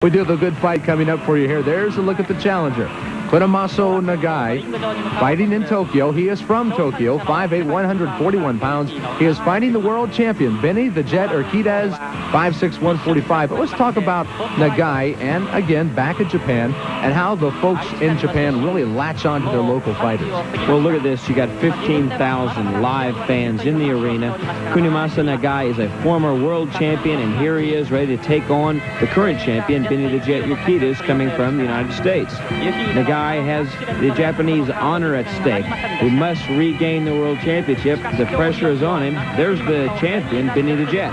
We do have a good fight coming up for you here. There's a look at the challenger. Kunimasa Nagae, fighting in Tokyo. He is from Tokyo, 5'8", 141 pounds. He is fighting the world champion, Benny the Jet Urquidez, 5'6", 145. But let's talk about Nagae, and again, back in Japan, and how the folks in Japan really latch on to their local fighters. Well, look at this. You got 15,000 live fans in the arena. Kunimasa Nagae is a former world champion, and here he is ready to take on the current champion, Benny the Jet Urquidez, coming from the United States. Nagae has the Japanese honor at stake. He must regain the world championship. The pressure is on him. There's the champion, Benny the Jet.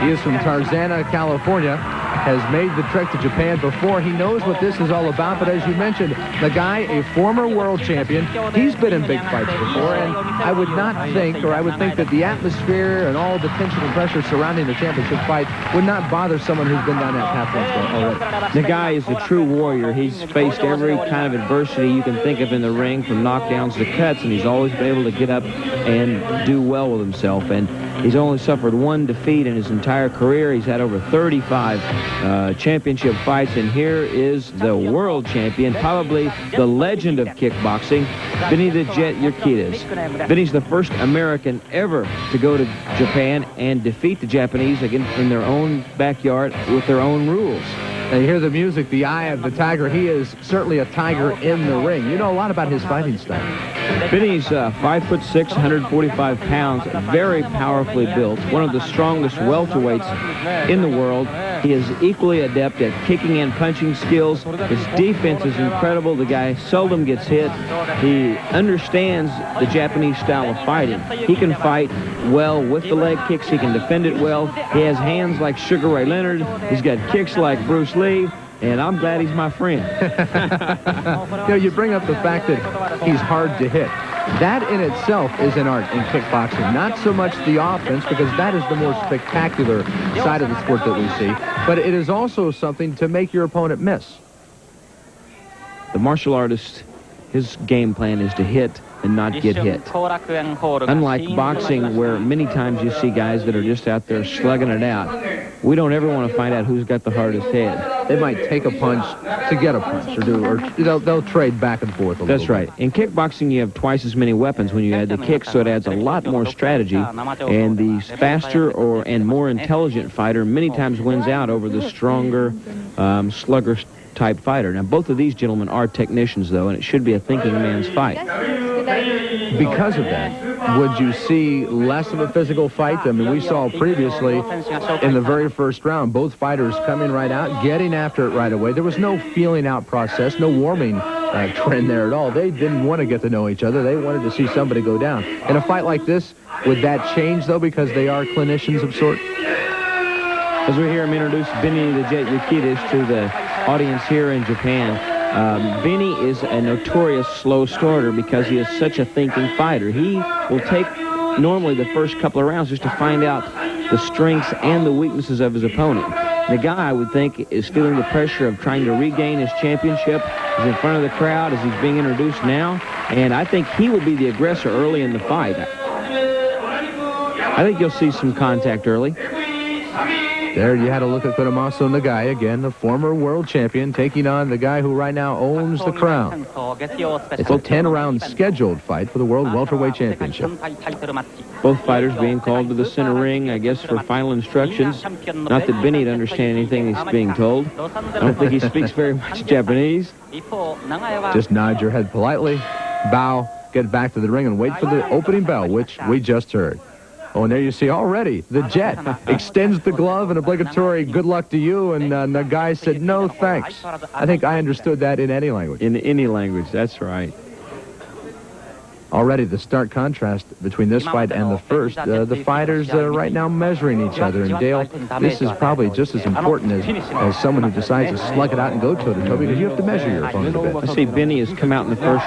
He is from Tarzana, California. Has made the trek to Japan before. He knows what this is all about, but as you mentioned, Nagae, a former world champion, he's been in big fights before, and I would not think, or I would think that the atmosphere and all the tension and pressure surrounding the championship fight would not bother someone who's been down that path once already. Nagae is a true warrior. He's faced every kind of adversity you can think of in the ring, from knockdowns to cuts, and he's always been able to get up and do well with himself. And he's only suffered one defeat in his entire career. He's had over 35 championship fights, and here is the world champion, probably the legend of kickboxing, Benny the Jet Urquidez. Benny's the first American ever to go to Japan and defeat the Japanese again in their own backyard with their own rules. And you hear the music, the eye of the tiger. He is certainly a tiger in the ring. You know a lot about his fighting style. Benny's 5'6", 145 pounds, very powerfully built, one of the strongest welterweights in the world. He is equally adept at kicking and punching skills. His defense is incredible. The guy seldom gets hit. He understands the Japanese style of fighting. He can fight well with the leg kicks. He can defend it well. He has hands like Sugar Ray Leonard. He's got kicks like Bruce Lee. And I'm glad he's my friend. You know, you bring up the fact that he's hard to hit. That in itself is an art in kickboxing. Not so much the offense, because that is the more spectacular side of the sport that we see. But it is also something to make your opponent miss. The martial artist, his game plan is to hit and not get hit. Unlike boxing, where many times you see guys that are just out there slugging it out, we don't ever want to find out who's got the hardest head. They might take a punch to get a punch, or they'll trade back and forth a little bit. That's right. In kickboxing, you have twice as many weapons when you add the kick, so it adds a lot more strategy. And the faster and more intelligent fighter many times wins out over the stronger slugger-type fighter. Now, both of these gentlemen are technicians, though, and it should be a thinking man's fight. Because of that, would you see less of a physical fight? I mean, we saw previously in the very first round, both fighters coming right out, getting after it right away. There was no feeling out process, no warming trend there at all. They didn't want to get to know each other. They wanted to see somebody go down. In a fight like this, would that change, though, because they are clinicians of sort? As we hear him introduce Benny the Jet Urquidez to the audience here in Japan, Benny is a notorious slow starter because he is such a thinking fighter. He will take normally the first couple of rounds just to find out the strengths and the weaknesses of his opponent. The guy, I would think, is feeling the pressure of trying to regain his championship. He's in front of the crowd as he's being introduced now, and I think he will be the aggressor early in the fight. I think you'll see some contact early. There you had a look at Kunimasa Nagae, again, the former world champion, taking on the guy who right now owns the crown. It's a 10-round scheduled fight for the World Welterweight Championship. Both fighters being called to the center ring, I guess, for final instructions. Not that Benny would understand anything he's being told. I don't think he speaks very much Japanese. Just nod your head politely, bow, get back to the ring, and wait for the opening bell, which we just heard. Oh, and there you see already, the Jet extends the glove, an obligatory good luck to you, and Nagae said, no thanks. I think I understood that in any language. In any language, that's right. Already the stark contrast between this fight and the first. The fighters right now measuring each other. And Dale, this is probably just as important as someone who decides to slug it out and go toe-to-toe, because you have to measure your opponent a bit. I see Benny has come out in the first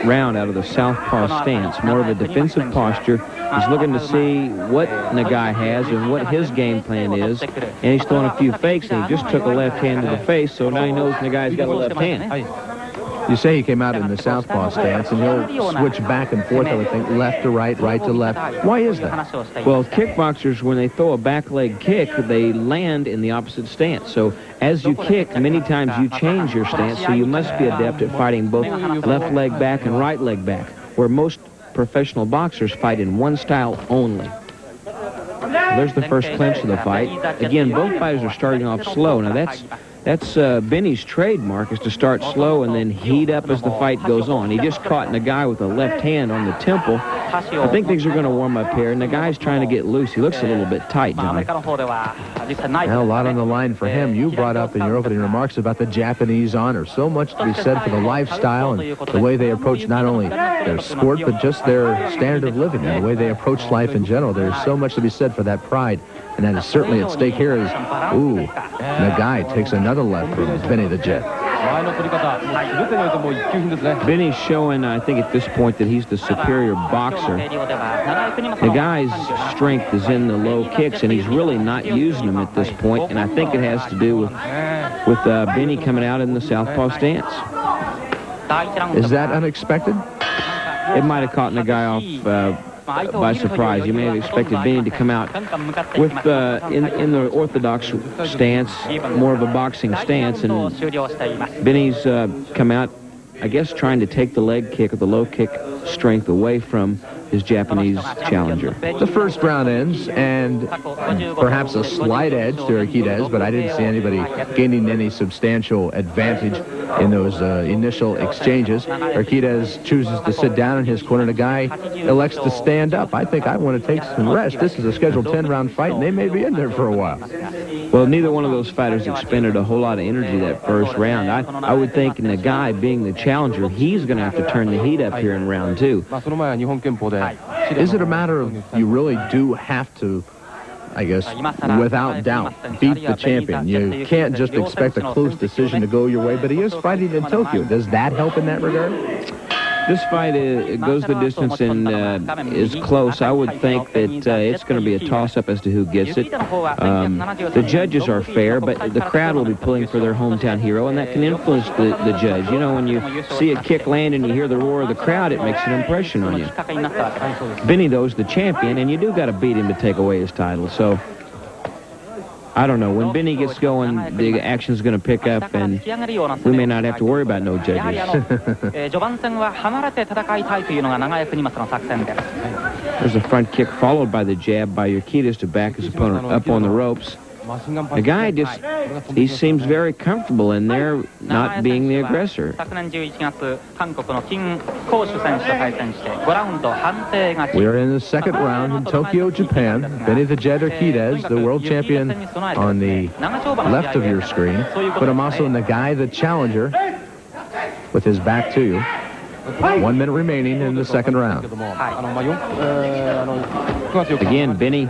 round out of the southpaw stance, more of a defensive posture. He's looking to see what Nagae has and what his game plan is. And he's throwing a few fakes, and he just took a left hand to the face, so now he knows Nagae's got a left hand. You say he came out in the southpaw stance, and he'll switch back and forth, I would think, left to right, right to left. Why is that? Well, kickboxers, when they throw a back leg kick, they land in the opposite stance. So as you kick, many times you change your stance, so you must be adept at fighting both left leg back and right leg back, where most professional boxers fight in one style only. There's the first clinch of the fight. Again, both fighters are starting off slow. Now, that's Benny's trademark, is to start slow and then heat up as the fight goes on. He just caught Nagae with a left hand on the temple. I think things are going to warm up here. Nagai's trying to get loose. He looks a little bit tight, Johnny. Now, a lot on the line for him. You brought up in your opening remarks about the Japanese honor. So much to be said for the lifestyle and the way they approach not only their sport, but just their standard of living and the way they approach life in general. There's so much to be said for that pride. And that is certainly at stake here as, Nagae takes another left from Benny the Jet. Benny's showing, I think, at this point that he's the superior boxer. Nagae's strength is in the low kicks, and he's really not using them at this point. And I think it has to do with Benny coming out in the southpaw stance. Is that unexpected? It might have caught Nagae off by surprise. You may have expected Benny to come out with in the orthodox stance, more of a boxing stance, and Benny's come out, I guess, trying to take the leg kick or the low kick strength away from his Japanese challenger. The first round ends, and perhaps a slight edge to Urquidez, but I didn't see anybody gaining any substantial advantage in those initial exchanges. Urquidez chooses to sit down in his corner. The guy elects to stand up. I think I want to take some rest. This is a scheduled 10-round fight, and they may be in there for a while. Well, neither one of those fighters expended a whole lot of energy that first round. I would think Nagae, being the challenger, he's going to have to turn the heat up here in round two. Is it a matter of you really do have to, I guess, without doubt, beat the champion? You can't just expect a close decision to go your way, but he is fighting in Tokyo. Does that help in that regard? This fight it goes the distance and is close. I would think that it's going to be a toss-up as to who gets it. The judges are fair, but the crowd will be pulling for their hometown hero, and that can influence the judge. You know, when you see a kick land and you hear the roar of the crowd, it makes an impression on you. Benny, though, is the champion, and you do got to beat him to take away his title. So I don't know. When Benny gets going, the action's going to pick up, and we may not have to worry about no judges. There's a front kick followed by the jab by Urquidez to back his opponent up on the ropes. The guy he seems very comfortable in there, not being the aggressor. We are in the second round in Tokyo, Japan. Benny the Jet Urquidez, the world champion, on the left of your screen. Kunimasa Nagae, the challenger, with his back to you. 1 minute remaining in the second round. Again, Benny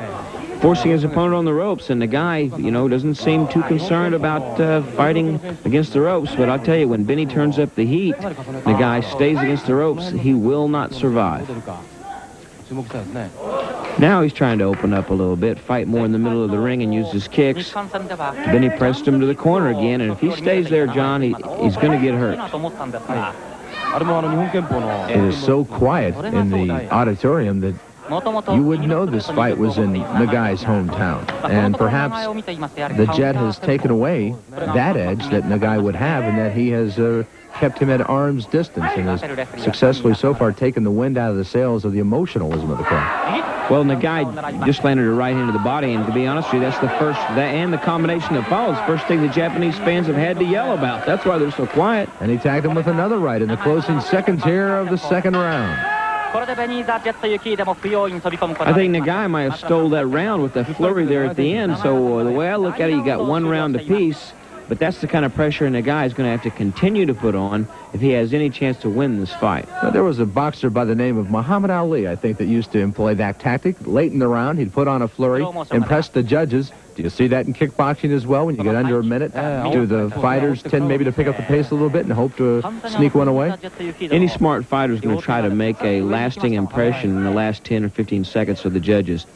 forcing his opponent on the ropes, and the guy, doesn't seem too concerned about fighting against the ropes. But I'll tell you, when Benny turns up the heat, the guy stays against the ropes, he will not survive. Now he's trying to open up a little bit, fight more in the middle of the ring and use his kicks. Benny pressed him to the corner again, and if he stays there, John, he's going to get hurt. It is so quiet in the auditorium that you would know this fight was in Nagae's hometown. And perhaps the Jet has taken away that edge that Nagae would have, and that he has kept him at arm's distance and has successfully so far taken the wind out of the sails of the emotionalism of the crowd. Well, Nagae just landed a right hand to the body, and to be honest with you, that's the first, and the combination that follows, first thing the Japanese fans have had to yell about. That's why they're so quiet. And he tagged him with another right in the closing seconds here of the second round. I think Nagae might have stole that round with the flurry there at the end, so the way I look at it, you got one round apiece, but that's the kind of pressure Nagae is going to have to continue to put on if he has any chance to win this fight. Now, there was a boxer by the name of Muhammad Ali, I think, that used to employ that tactic. Late in the round, he'd put on a flurry, impress the judges. Do you see that in kickboxing as well? When you get under a minute, do the fighters tend maybe to pick up the pace a little bit and hope to sneak one away? Any smart fighter is going to try to make a lasting impression in the last 10 or 15 seconds of the judges.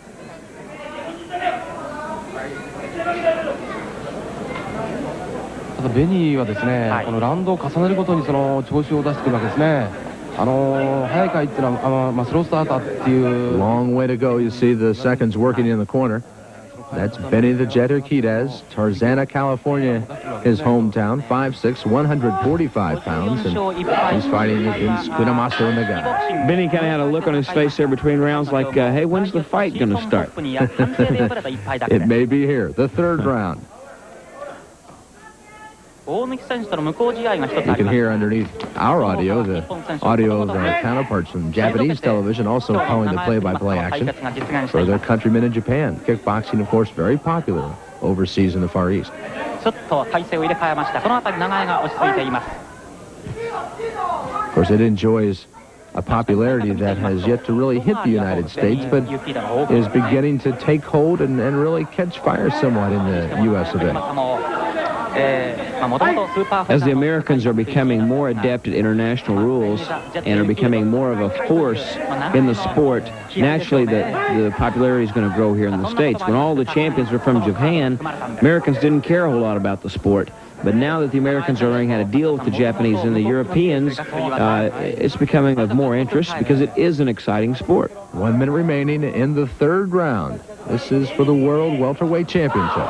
ただベニーはですね、このラウンドを重ねるごとにその調子を出してくるわけですね。早い回っていうのは、スロースターターっていう。Long way to go. You see the seconds working in the corner. That's Benny the Jet Urquidez, Tarzana, California, his hometown, 5'6", 145 pounds, and he's fighting against Kunimasa and Nagae. Benny kind of had a look on his face there between rounds like, hey, when's the fight going to start? It may be here, the third round. You can hear underneath our audio, the audio of our counterparts from Japanese television also calling the play-by-play action for their countrymen in Japan. Kickboxing, of course, very popular overseas in the Far East. Of course, it enjoys a popularity that has yet to really hit the United States, but is beginning to take hold and really catch fire somewhat in the U.S. of A. As the Americans are becoming more adept at international rules and are becoming more of a force in the sport, naturally the popularity is going to grow here in the States. When all the champions were from Japan, Americans didn't care a whole lot about the sport. But now that the Americans are learning how to deal with the Japanese and the Europeans, it's becoming of more interest because it is an exciting sport. 1 minute remaining in the third round. This is for the World Welterweight Championship.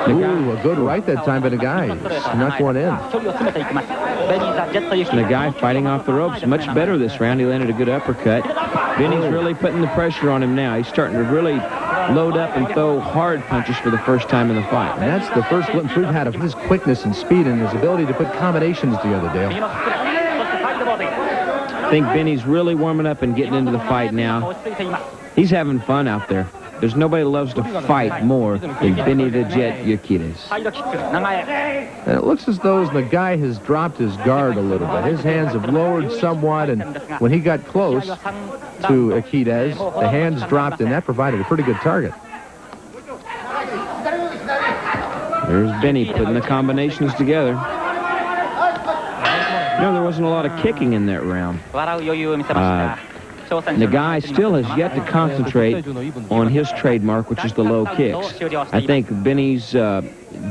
Ooh, a good right that time, but Nagae snuck one in. Nagae fighting off the ropes. Much better this round. He landed a good uppercut. Benny's really putting the pressure on him now. He's starting to really load up and throw hard punches for the first time in the fight. And that's the first glimpse we've had of his quickness and speed and his ability to put combinations together, Dale. I think Benny's really warming up and getting into the fight now. He's having fun out there. There's nobody that loves to fight more than Benny the Jet Urquidez. And it looks as though Nagae has dropped his guard a little bit. His hands have lowered somewhat, and when he got close to Urquidez, the hands dropped, and that provided a pretty good target. There's Benny putting the combinations together. There wasn't a lot of kicking in that round. Nagae still has yet to concentrate on his trademark, which is the low kicks. I think Benny's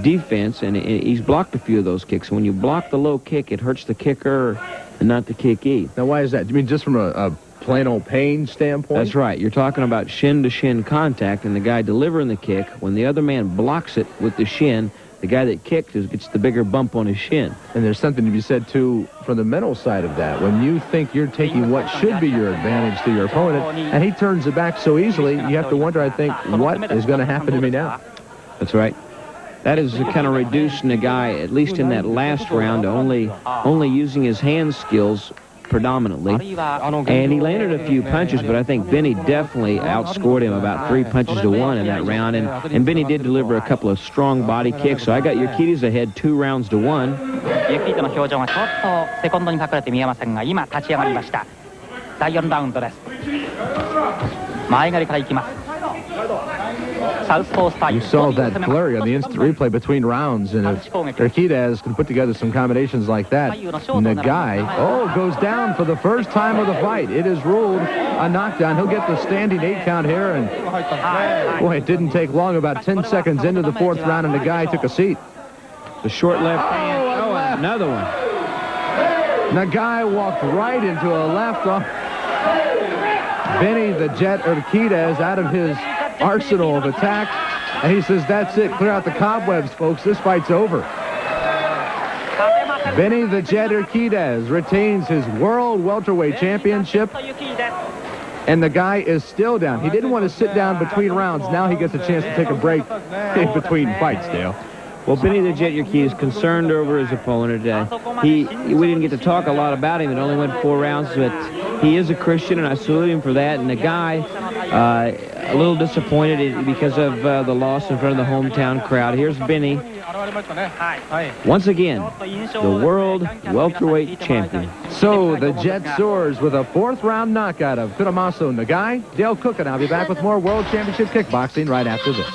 defense, and he's blocked a few of those kicks. When you block the low kick, it hurts the kicker and not the kickee. Now, why is that? Do you mean just from a plain old pain standpoint? That's right. You're talking about shin-to-shin contact, and the guy delivering the kick, when the other man blocks it with the shin, the guy that kicked gets the bigger bump on his shin. And there's something to be said, too, from the mental side of that. When you think you're taking what should be your advantage to your opponent, and he turns it back so easily, you have to wonder, I think, what is going to happen to me now? That's right. That has kind of reduced Nagae, at least in that last round, to only using his hand skills predominantly. And he landed a few punches, but I think Benny definitely outscored him about 3 punches to 1 in that round. And Benny did deliver a couple of strong body kicks, so I got Urquidez ahead 2 rounds to 1. You saw that flurry on the instant replay between rounds, and if Urquidez can put together some combinations like that, Nagae, goes down for the first time of the fight. It is ruled a knockdown. He'll get the standing 8 count here, and boy, it didn't take long. About 10 seconds into the 4th round, and Nagae took a seat. The short left hand. Another one. Nagae walked right into a left off. Benny the Jet Urquidez out of his arsenal of attack, and he says, that's it, clear out the cobwebs, folks, this fight's over. Benny the Jet Urquidez retains his World Welterweight Championship, and the guy is still down. He didn't want to sit down between rounds. Now he gets a chance to take a break in between fights, Dale. Well, Benny the Jet Urquidez is concerned over his opponent today. We didn't get to talk a lot about him. It only went 4 rounds, but he is a Christian, and I salute him for that. And the guy, a little disappointed because of the loss in front of the hometown crowd. Here's Benny. Once again, the World Welterweight Champion. So the Jet soars with a 4th round knockout of Kunimasa Nagae. Dale Cook, and I'll be back with more World Championship Kickboxing right after this.